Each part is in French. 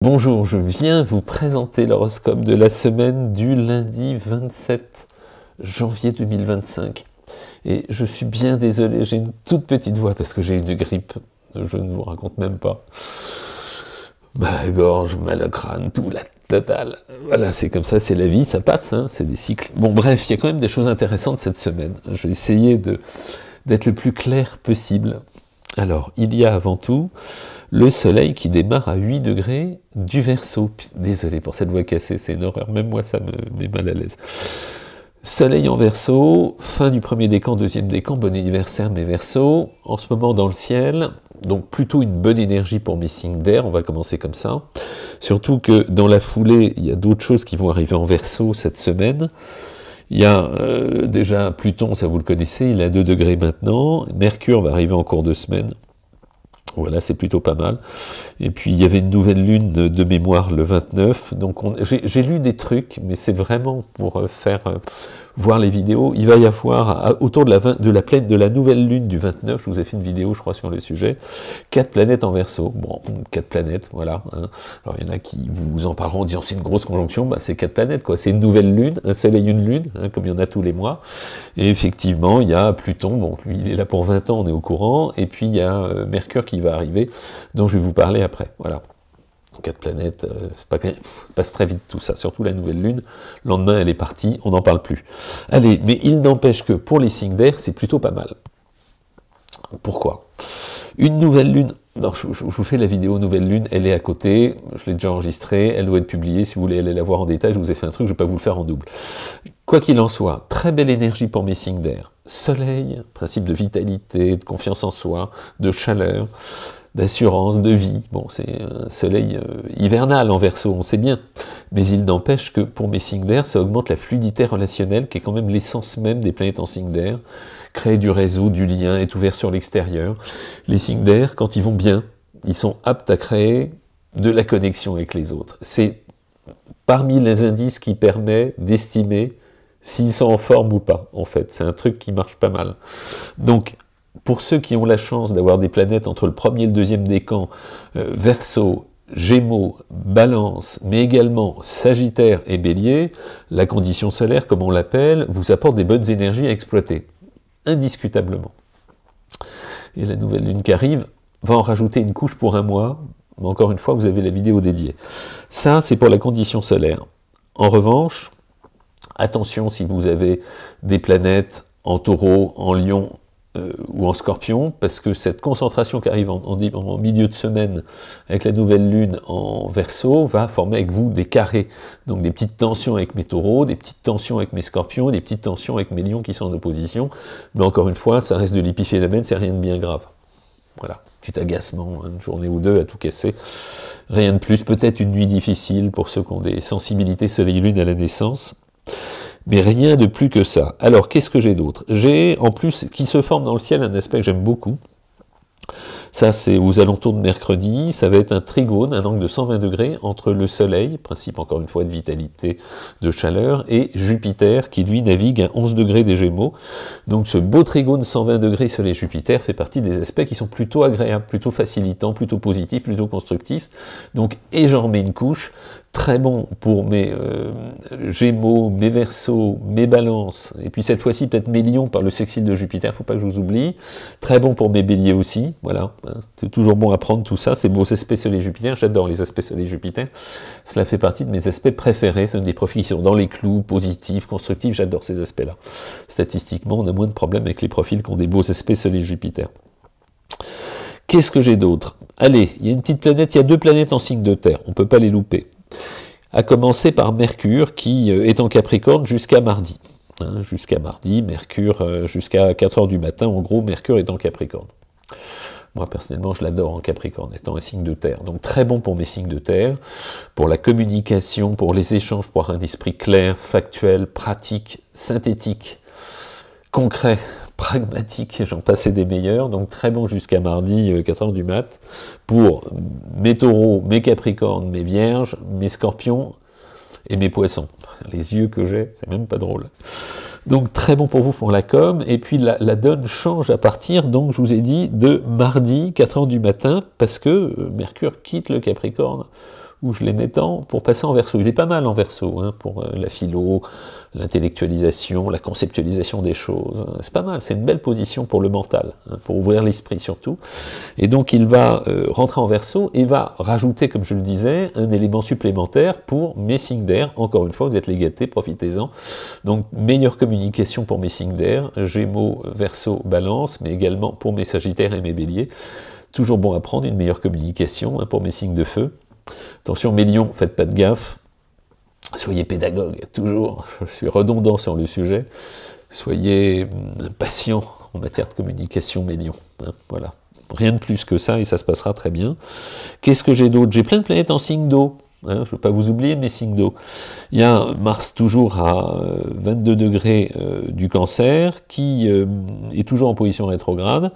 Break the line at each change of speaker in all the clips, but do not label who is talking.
Bonjour, je viens vous présenter l'horoscope de la semaine du lundi 27 janvier 2025. Et je suis bien désolé, j'ai une toute petite voix parce que j'ai une grippe, je ne vous raconte même pas. Ma gorge, mal au crâne, tout la totale. Voilà, c'est comme ça, c'est la vie, ça passe, hein, c'est des cycles. Bon bref, il y a quand même des choses intéressantes cette semaine. Je vais essayer d'être le plus clair possible. Alors, il y a avant tout le soleil qui démarre à 8 degrés du Verseau. Désolé pour cette voix cassée, c'est une horreur, même moi ça me met mal à l'aise. Soleil en Verseau, fin du premier décan, deuxième décan, bon anniversaire mes Verseaux, en ce moment dans le ciel, donc plutôt une bonne énergie pour mes signes d'air, on va commencer comme ça. Surtout que dans la foulée, il y a d'autres choses qui vont arriver en Verseau cette semaine. Il y a déjà Pluton, ça vous le connaissez, il est à 2 degrés maintenant. Mercure va arriver en cours de semaine. Voilà, c'est plutôt pas mal. Et puis, il y avait une nouvelle lune de mémoire le 29. Donc, j'ai lu des trucs, mais c'est vraiment pour faire voir les vidéos. Il va y avoir, autour de la nouvelle lune du 29, je vous ai fait une vidéo, je crois, sur le sujet, 4 planètes en Verseau. Bon, 4 planètes, voilà. Hein. Alors, il y en a qui vous en parleront en disant c'est une grosse conjonction. Bah, c'est 4 planètes, quoi. C'est une nouvelle lune, un soleil, une lune, hein, comme il y en a tous les mois. Et effectivement, il y a Pluton. Bon, lui, il est là pour 20 ans, on est au courant. Et puis, il y a Mercure qui va arriver, dont je vais vous parler après. Voilà. 4 planètes, passe très vite tout ça, surtout la nouvelle lune. Le lendemain, elle est partie, on n'en parle plus. Allez, mais il n'empêche que pour les signes d'air, c'est plutôt pas mal. Pourquoi? Une nouvelle lune, non, je vous fais la vidéo nouvelle lune, elle est à côté, je l'ai déjà enregistrée, elle doit être publiée, si vous voulez aller la voir en détail, je vous ai fait un truc, je ne vais pas vous le faire en double. Quoi qu'il en soit, très belle énergie pour mes signes d'air. Soleil, principe de vitalité, de confiance en soi, de chaleur, d'assurance, de vie. Bon, c'est un soleil hivernal en Verseau, on sait bien. Mais il n'empêche que pour mes signes d'air, ça augmente la fluidité relationnelle, qui est quand même l'essence même des planètes en signes d'air. Créer du réseau, du lien, être ouvert sur l'extérieur. Les signes d'air, quand ils vont bien, ils sont aptes à créer de la connexion avec les autres. C'est parmi les indices qui permettent d'estimer s'ils sont en forme ou pas, en fait. C'est un truc qui marche pas mal. Donc, pour ceux qui ont la chance d'avoir des planètes entre le premier et le deuxième décan, Verseau, Gémeaux, Balance, mais également Sagittaire et Bélier, la condition solaire, comme on l'appelle, vous apporte des bonnes énergies à exploiter, indiscutablement. Et la nouvelle lune qui arrive va en rajouter une couche pour un mois, mais encore une fois, vous avez la vidéo dédiée. Ça, c'est pour la condition solaire. En revanche, attention si vous avez des planètes en Taureau, en Lion, ou en Scorpion, parce que cette concentration qui arrive en milieu de semaine avec la nouvelle lune en Verseau va former avec vous des carrés, donc des petites tensions avec mes Taureaux, des petites tensions avec mes Scorpions, des petites tensions avec mes Lions qui sont en opposition, mais encore une fois, ça reste de l'épiphénomène, c'est rien de bien grave. Voilà, petit agacement, une journée ou deux à tout casser, rien de plus, peut-être une nuit difficile pour ceux qui ont des sensibilités soleil-lune à la naissance, mais rien de plus que ça. Alors, qu'est-ce que j'ai d'autre? J'ai, en plus, qui se forme dans le ciel, un aspect que j'aime beaucoup. Ça, c'est aux alentours de mercredi. Ça va être un trigone, un angle de 120 degrés, entre le Soleil, principe encore une fois de vitalité, de chaleur, et Jupiter, qui lui navigue à 11 degrés des Gémeaux. Donc, ce beau trigone 120 degrés Soleil-Jupiter fait partie des aspects qui sont plutôt agréables, plutôt facilitants, plutôt positifs, plutôt constructifs. Donc, et j'en remets une couche. Très bon pour mes Gémeaux, mes Verseaux, mes Balances, et puis cette fois-ci peut-être mes Lions par le sextile de Jupiter, faut pas que je vous oublie. Très bon pour mes Béliers aussi, voilà. C'est toujours bon à prendre tout ça, ces beaux aspects Soleil-Jupiter, j'adore les aspects Soleil-Jupiter. Cela fait partie de mes aspects préférés, ce sont des profils qui sont dans les clous, positifs, constructifs, j'adore ces aspects-là. Statistiquement, on a moins de problèmes avec les profils qui ont des beaux aspects Soleil-Jupiter. Qu'est-ce que j'ai d'autre? Allez, il y a une petite planète, il y a 2 planètes en signe de terre, on ne peut pas les louper. À commencer par Mercure, qui est en Capricorne jusqu'à mardi. Hein, jusqu'à mardi, Mercure, jusqu'à 4 h du matin, en gros, Mercure est en Capricorne. Moi, personnellement, je l'adore en Capricorne, étant un signe de terre. Donc, très bon pour mes signes de terre, pour la communication, pour les échanges, pour un esprit clair, factuel, pratique, synthétique, concret, pragmatique, j'en passais des meilleurs, donc très bon jusqu'à mardi, 4 h du mat, pour mes Taureaux, mes Capricornes, mes Vierges, mes Scorpions et mes Poissons. Les yeux que j'ai, c'est même pas drôle. Donc très bon pour vous pour la com, et puis la donne change à partir, donc je vous ai dit, de mardi, 4 h du matin, parce que Mercure quitte le Capricorne où je les mets tant pour passer en Verseau. Il est pas mal en Verseau, hein, pour la philo, l'intellectualisation, la conceptualisation des choses. C'est pas mal, c'est une belle position pour le mental, hein, pour ouvrir l'esprit surtout. Et donc il va rentrer en Verseau et va rajouter, comme je le disais, un élément supplémentaire pour mes signes d'air. Encore une fois, vous êtes les gâtés, profitez-en. Donc meilleure communication pour mes signes d'air, Gémeaux, Verseau, Balance, mais également pour mes Sagittaires et mes Béliers. Toujours bon à prendre, une meilleure communication, hein, pour mes signes de feu. Attention, mes lions, faites pas de gaffe. Soyez pédagogue, toujours. Je suis redondant sur le sujet. Soyez patient en matière de communication, mes lions. Hein, voilà. Rien de plus que ça, et ça se passera très bien. Qu'est-ce que j'ai d'autre? J'ai plein de planètes en signe d'eau. Hein, je ne veux pas vous oublier mes signes d'eau. Il y a Mars toujours à 22 degrés du Cancer, qui est toujours en position rétrograde.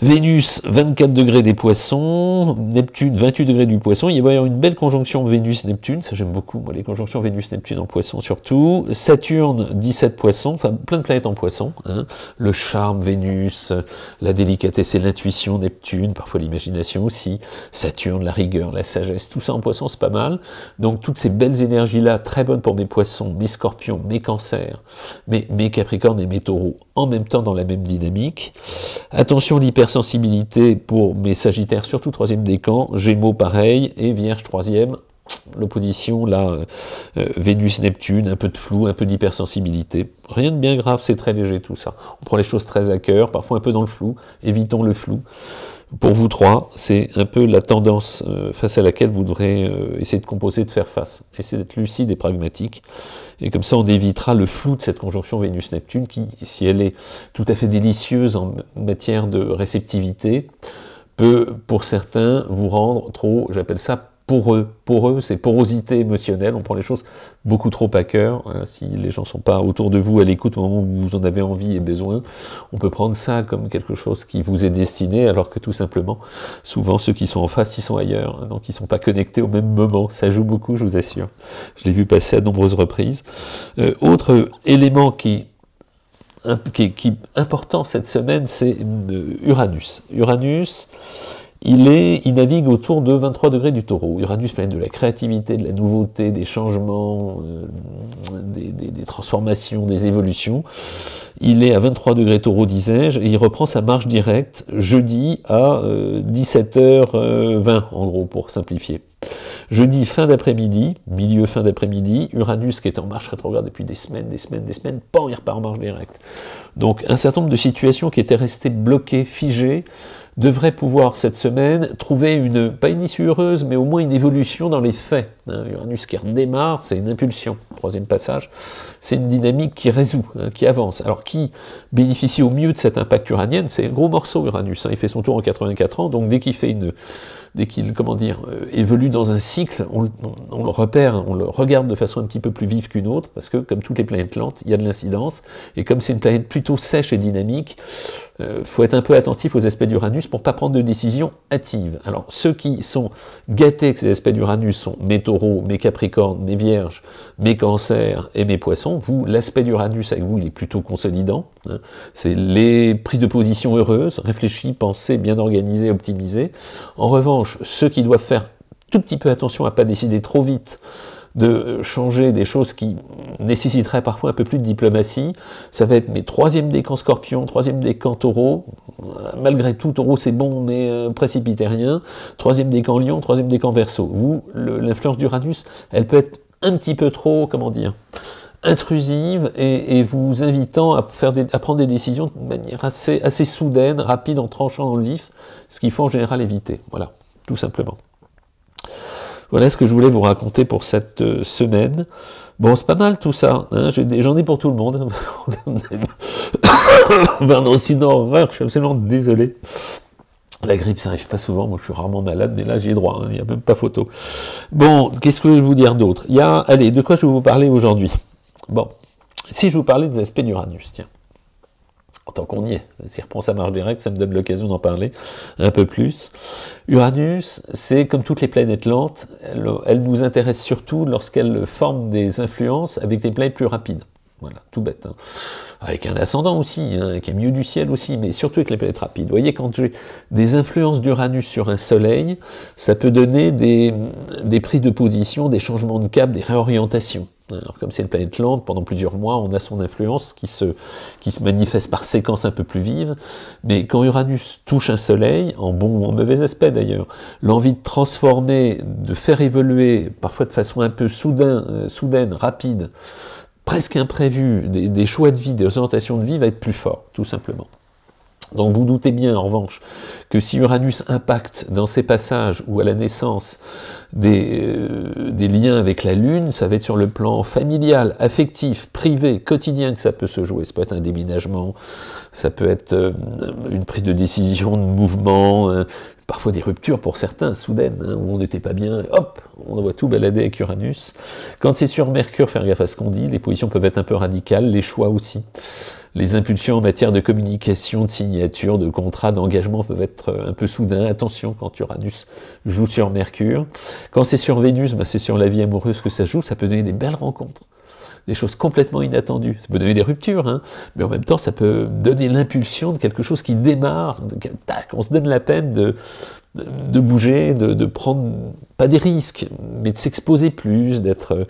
Vénus, 24 degrés des Poissons, Neptune, 28 degrés du Poisson. Il va y avoir une belle conjonction Vénus-Neptune, ça j'aime beaucoup, moi, les conjonctions Vénus-Neptune en Poisson surtout. Saturne, 17 Poissons, enfin plein de planètes en Poisson. Hein. Le charme, Vénus, la délicatesse et l'intuition, Neptune, parfois l'imagination aussi. Saturne, la rigueur, la sagesse, tout ça en Poisson, c'est pas mal. Donc toutes ces belles énergies-là, très bonnes pour mes Poissons, mes Scorpions, mes Cancers, mes Capricornes et mes Taureaux, en même temps dans la même dynamique. Attention, l'hypersensibilité pour mes Sagittaires, surtout troisième décan, Gémeaux pareil, et Vierge troisième, l'opposition là, Vénus-Neptune, un peu de flou, un peu d'hypersensibilité. Rien de bien grave, c'est très léger tout ça. On prend les choses très à cœur, parfois un peu dans le flou, évitons le flou. Pour vous trois, c'est un peu la tendance face à laquelle vous devrez essayer de composer, de faire face. Essayez d'être lucide et pragmatique. Et comme ça, on évitera le flou de cette conjonction Vénus-Neptune qui, si elle est tout à fait délicieuse en matière de réceptivité, peut, pour certains, vous rendre trop, j'appelle ça poreux. Poreux, c'est porosité émotionnelle. On prend les choses beaucoup trop à cœur. Si les gens ne sont pas autour de vous à l'écoute au moment où vous en avez envie et besoin, on peut prendre ça comme quelque chose qui vous est destiné, alors que tout simplement, souvent ceux qui sont en face, ils sont ailleurs. Donc ils ne sont pas connectés au même moment. Ça joue beaucoup, je vous assure. Je l'ai vu passer à de nombreuses reprises. Autre élément qui est important cette semaine, c'est Uranus. Uranus, il navigue autour de 23 degrés du Taureau. Uranus, planète de la créativité, de la nouveauté, des changements, des transformations, des évolutions. Il est à 23 degrés Taureau, disais-je, et il reprend sa marche directe jeudi à 17h20, en gros, pour simplifier. Jeudi, fin d'après-midi, milieu fin d'après-midi, Uranus, qui est en marche rétrograde depuis des semaines, pan, il repart en marche directe. Donc, un certain nombre de situations qui étaient restées bloquées, figées, devrait pouvoir cette semaine trouver pas une issue heureuse, mais au moins une évolution dans les faits. Uranus qui redémarre, c'est une impulsion. Troisième passage, c'est une dynamique qui résout, qui avance. Alors qui bénéficie au mieux de cet impact uranien? C'est un gros morceau Uranus, il fait son tour en 84 ans, donc dès qu'il évolue dans un cycle, on le repère, on le regarde de façon un petit peu plus vive qu'une autre, parce que comme toutes les planètes lentes, il y a de l'incidence, et comme c'est une planète plutôt sèche et dynamique, faut être un peu attentif aux aspects d'Uranus pour ne pas prendre de décisions hâtives. Alors ceux qui sont gâtés avec ces aspects d'Uranus sont mes Taureaux, mes Capricornes, mes Vierges, mes Cancers et mes Poissons. Vous, l'aspect d'Uranus avec vous, il est plutôt consolidant. C'est les prises de position heureuses, réfléchies, pensées, bien organisées, optimisées. En revanche, ceux qui doivent faire tout petit peu attention à ne pas décider trop vite de changer des choses qui nécessiteraient parfois un peu plus de diplomatie, ça va être mes troisième décan Scorpion, troisième décan Taureau, malgré tout Taureau c'est bon mais précipitez rien, troisième décan Lion, troisième décan Verseau. Vous, l'influence d'Uranus, elle peut être un petit peu trop, intrusive et vous invitant à prendre des décisions de manière assez soudaine, rapide, en tranchant dans le vif, ce qu'il faut en général éviter. Voilà, tout simplement. Voilà ce que je voulais vous raconter pour cette semaine. Bon, c'est pas mal tout ça, hein, j'en ai pour tout le monde. Pardon, c'est une horreur, je suis absolument désolé. La grippe, ça n'arrive pas souvent, moi je suis rarement malade, mais là j'y ai droit, il n'y a même pas photo. Bon, qu'est-ce que je vais vous dire d'autre? Allez, de quoi je vais vous parler aujourd'hui? Bon, si je vous parlais des aspects d'Uranus, tiens. Tant qu'on y est, s'il reprend sa marche directe, ça me donne l'occasion d'en parler un peu plus. Uranus, c'est comme toutes les planètes lentes, elle nous intéresse surtout lorsqu'elle forme des influences avec des planètes plus rapides. Voilà, tout bête. Hein. Avec un ascendant aussi, hein, avec un milieu du ciel aussi, mais surtout avec les planètes rapides. Vous voyez, quand j'ai des influences d'Uranus sur un soleil, ça peut donner des prises de position, des changements de cap, des réorientations. Alors comme c'est une planète lente, pendant plusieurs mois, on a son influence qui se manifeste par séquences un peu plus vives, mais quand Uranus touche un soleil, en bon ou en mauvais aspect d'ailleurs, l'envie de transformer, de faire évoluer, parfois de façon un peu soudaine, rapide, presque imprévue, des choix de vie, des orientations de vie va être plus fort, tout simplement. Donc vous doutez bien, en revanche, que si Uranus impacte dans ses passages ou à la naissance des liens avec la Lune, ça va être sur le plan familial, affectif, privé, quotidien que ça peut se jouer. Ça peut être un déménagement, ça peut être une prise de décision, de mouvement, parfois des ruptures pour certains, soudaines, hein, où on n'était pas bien, hop, on voit tout balader avec Uranus. Quand c'est sur Mercure, faire gaffe à ce qu'on dit, les positions peuvent être un peu radicales, les choix aussi. Les impulsions en matière de communication, de signature, de contrat, d'engagement peuvent être un peu soudains. Attention quand Uranus joue sur Mercure. Quand c'est sur Vénus, c'est sur la vie amoureuse que ça joue, ça peut donner des belles rencontres. Des choses complètement inattendues. Ça peut donner des ruptures, hein, mais en même temps, ça peut donner l'impulsion de quelque chose qui démarre. Tac, on se donne la peine de bouger, de prendre, pas des risques, mais de s'exposer plus, d'être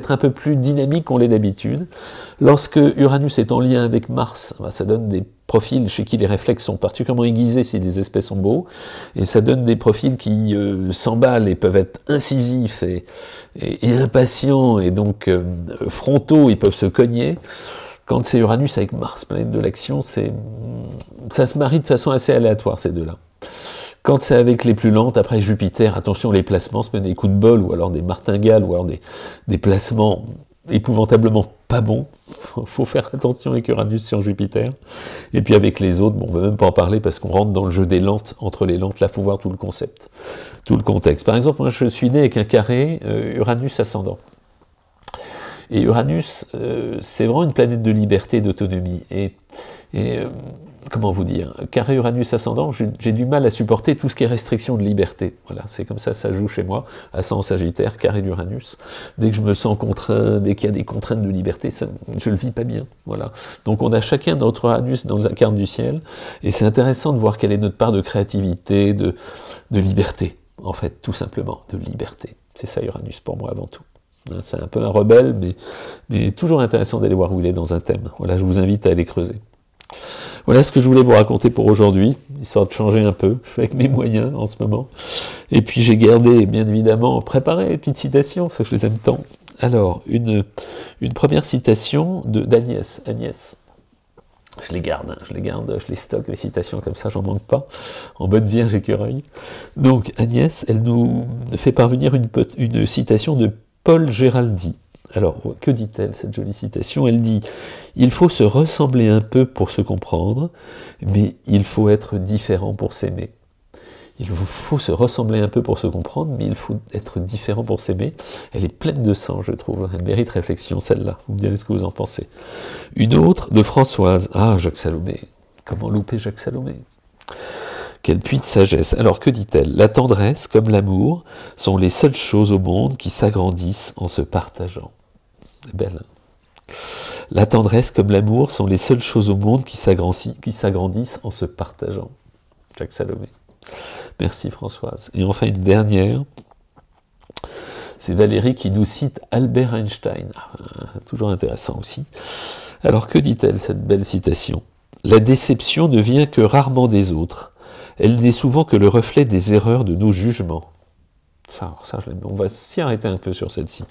un peu plus dynamique qu'on l'est d'habitude. Lorsque Uranus est en lien avec Mars, ça donne des profils chez qui les réflexes sont particulièrement aiguisés si les aspects sont beaux, et ça donne des profils qui s'emballent et peuvent être incisifs et impatients, et donc frontaux, ils peuvent se cogner. Quand c'est Uranus avec Mars, planète de l'action, ça se marie de façon assez aléatoire, ces deux-là. Quand c'est avec les plus lentes, après Jupiter, attention, les placements, se mettent des coups de bol, ou alors des martingales, ou alors des placements épouvantablement pas bons. Faut faire attention avec Uranus sur Jupiter. Et puis avec les autres, bon, on ne va même pas en parler parce qu'on rentre dans le jeu des lentes, entre les lentes, là, il faut voir tout le concept, tout le contexte. Par exemple, moi, je suis né avec un carré Uranus ascendant. Et Uranus, c'est vraiment une planète de liberté et d'autonomie. Et comment vous dire, carré Uranus ascendant, j'ai du mal à supporter tout ce qui est restriction de liberté. Voilà, c'est comme ça joue chez moi. Ascendant Sagittaire, carré d'Uranus. Dès que je me sens contraint, dès qu'il y a des contraintes de liberté, je le vis pas bien. Voilà. Donc on a chacun notre Uranus dans la carte du ciel. Et c'est intéressant de voir quelle est notre part de créativité, de liberté. En fait, tout simplement, de liberté. C'est ça Uranus pour moi avant tout. C'est un peu un rebelle, mais toujours intéressant d'aller voir où il est dans un thème. Voilà, je vous invite à aller creuser. Voilà ce que je voulais vous raconter pour aujourd'hui, histoire de changer un peu, avec mes moyens en ce moment. Et puis j'ai gardé, bien évidemment, préparé une petite citation, parce que je les aime tant. Alors, une première citation d'Agnès. Agnès. Je les garde, je les stocke, les citations comme ça, j'en manque pas, en bonne vierge écureuil. Donc Agnès, elle nous fait parvenir une citation de Paul Géraldi. Alors, que dit-elle, cette jolie citation? Elle dit « Il faut se ressembler un peu pour se comprendre, mais il faut être différent pour s'aimer. » Il faut se ressembler un peu pour se comprendre, mais il faut être différent pour s'aimer. Elle est pleine de sens, je trouve. Elle mérite réflexion, celle-là. Vous me direz ce que vous en pensez. Une autre de Françoise. Ah, Jacques Salomé. Comment louper Jacques Salomé? Quel puits de sagesse. Alors, que dit-elle? La tendresse, comme l'amour, sont les seules choses au monde qui s'agrandissent en se partageant. C'est belle, hein? La tendresse, comme l'amour, sont les seules choses au monde qui s'agrandissent en se partageant. Jacques Salomé. Merci Françoise. Et enfin une dernière, c'est Valérie qui nous cite Albert Einstein. Toujours intéressant aussi. Alors que dit-elle cette belle citation? La déception ne vient que rarement des autres. Elle n'est souvent que le reflet des erreurs de nos jugements. Ça je l'aime. On va s'y arrêter un peu sur celle-ci.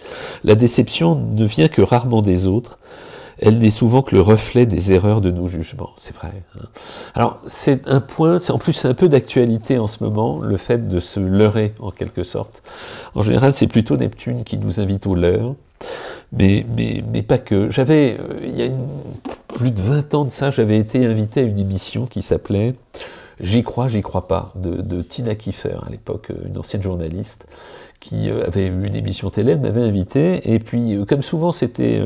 La déception ne vient que rarement des autres. Elle n'est souvent que le reflet des erreurs de nos jugements. C'est vrai. Hein. Alors, c'est un point, en plus c'est un peu d'actualité en ce moment, le fait de se leurrer en quelque sorte. En général, c'est plutôt Neptune qui nous invite au leurre, mais pas que. Il y a plus de 20 ans de ça, j'avais été invité à une émission qui s'appelait J'y crois pas, de Tina Kiefer, à l'époque, une ancienne journaliste, qui avait eu une émission télé, elle m'avait invité, et puis, comme souvent, c'était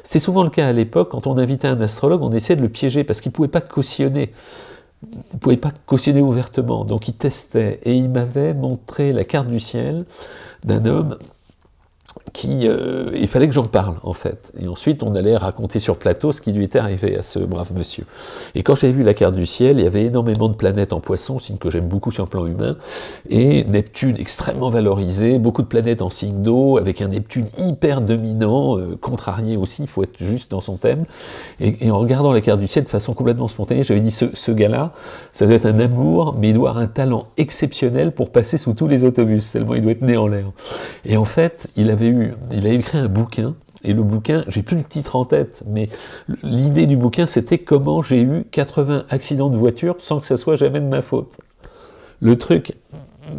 souvent le cas à l'époque, quand on invitait un astrologue, on essayait de le piéger, parce qu'il ne pouvait pas cautionner. Il ne pouvait pas cautionner ouvertement, donc il testait, et il m'avait montré la carte du ciel d'un homme il fallait que j'en parle, en fait. Et ensuite, on allait raconter sur plateau ce qui lui était arrivé à ce brave monsieur. Et quand j'avais vu la carte du ciel, il y avait énormément de planètes en Poisson, signe que j'aime beaucoup sur le plan humain, et Neptune extrêmement valorisé, beaucoup de planètes en signe d'eau, avec un Neptune hyper dominant, contrarié aussi, il faut être juste dans son thème. Et en regardant la carte du ciel de façon complètement spontanée, j'avais dit, ce gars-là, ça doit être un amour, mais il doit avoir un talent exceptionnel pour passer sous tous les autobus, tellement il doit être né en l'air. Et en fait, il a écrit un bouquin, et le bouquin, j'ai plus le titre en tête, mais l'idée du bouquin, c'était comment j'ai eu 80 accidents de voiture sans que ça soit jamais de ma faute. Le truc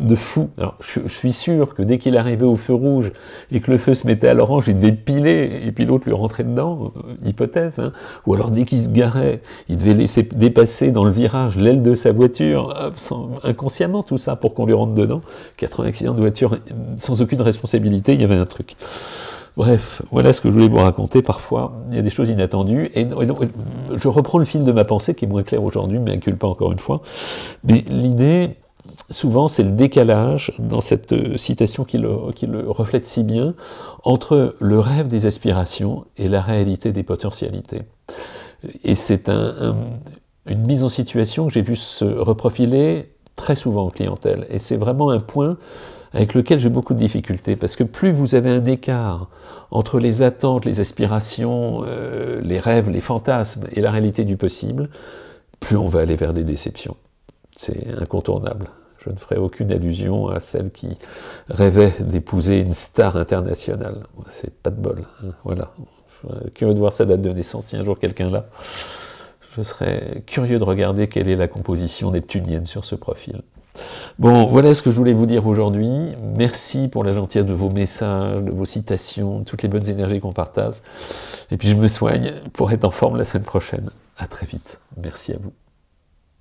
de fou. Alors, je suis sûr que dès qu'il arrivait au feu rouge et que le feu se mettait à l'orange, il devait piler, et puis l'autre lui rentrait dedans, hypothèse, hein. Ou alors dès qu'il se garait, il devait laisser dépasser dans le virage l'aile de sa voiture, inconsciemment tout ça, pour qu'on lui rentre dedans. 80 accidents de voiture sans aucune responsabilité, il y avait un truc. Bref, voilà ce que je voulais vous raconter. Parfois, il y a des choses inattendues, et je reprends le fil de ma pensée, qui est moins clair aujourd'hui, mais incule pas encore une fois. Mais l'idée, souvent, c'est le décalage, dans cette citation qui le reflète si bien, entre le rêve des aspirations et la réalité des potentialités. Et c'est une mise en situation que j'ai vu se reprofiler très souvent en clientèle. Et c'est vraiment un point avec lequel j'ai beaucoup de difficultés, parce que plus vous avez un écart entre les attentes, les aspirations, les rêves, les fantasmes et la réalité du possible, plus on va aller vers des déceptions. C'est incontournable. Je ne ferai aucune allusion à celle qui rêvait d'épouser une star internationale. C'est pas de bol, hein. Voilà. Je serais curieux de voir sa date de naissance, si un jour quelqu'un l'a. Je serais curieux de regarder quelle est la composition neptunienne sur ce profil. Bon, voilà ce que je voulais vous dire aujourd'hui. Merci pour la gentillesse de vos messages, de vos citations, de toutes les bonnes énergies qu'on partage. Et puis je me soigne pour être en forme la semaine prochaine. À très vite. Merci à vous.